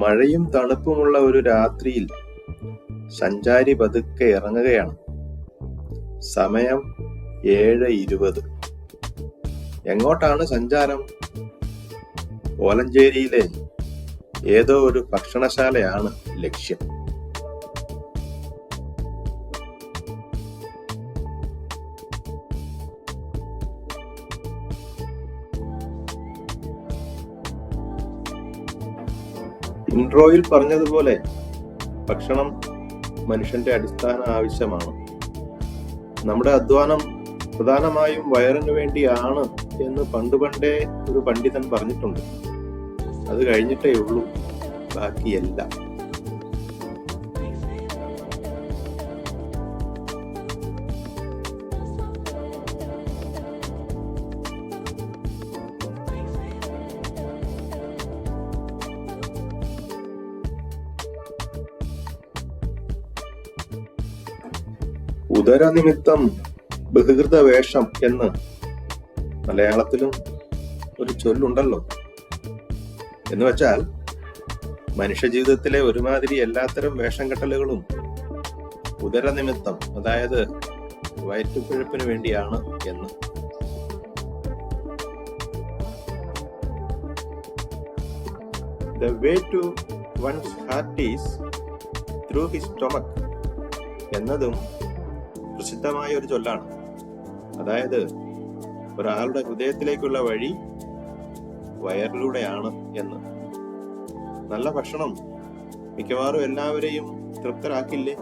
മഴയും തണുപ്പുമുള്ള ഒരു രാത്രിയിൽ സഞ്ചാരി പതുക്കെ ഇറങ്ങുകയാണ്. സമയം 7:20. എങ്ങോട്ടാണ് സഞ്ചാരം? കോലഞ്ചേരിയിലെ ഏതോ ഒരു ഭക്ഷണശാലയാണ് ലക്ഷ്യം. ഇൻട്രോയിൽ പറഞ്ഞതുപോലെ ഭക്ഷണം മനുഷ്യന്റെ അടിസ്ഥാന ആവശ്യമാണ്. നമ്മുടെ അധ്വാനം പ്രധാനമായും വയറിന് വേണ്ടിയാണ് എന്ന് പണ്ടേ ഒരു പണ്ഡിതൻ പറഞ്ഞിട്ടുണ്ട്. അത് കഴിഞ്ഞിട്ടേ ഉള്ളൂ ബാക്കിയെല്ലാം. ഉദരനിമിത്തം ബഹിർദ വേഷം എന്ന് മലയാളത്തിലും ഒരു ചൊല്ലുണ്ടല്ലോ. എന്ന് വെച്ചാൽ മനുഷ്യജീവിതത്തിലെ ഒരുമാതിരി എല്ലാത്തരം വേഷം കെട്ടലുകളും ഉദരനിമിത്തം, അതായത് വയറ്റുപിഴപ്പിന് വേണ്ടിയാണ് എന്ന്. The way to one's heart is through his stomach എന്നതും പ്രസിദ്ധമായ ഒരു ചൊല്ലാണ്. അതായത് ഒരാളുടെ ഹൃദയത്തിലേക്കുള്ള വഴി വയറിലൂടെയാണ് എന്ന്. നല്ല ഭക്ഷണം മിക്കവാറും എല്ലാവരെയും തൃപ്തരാക്കില്ലേ?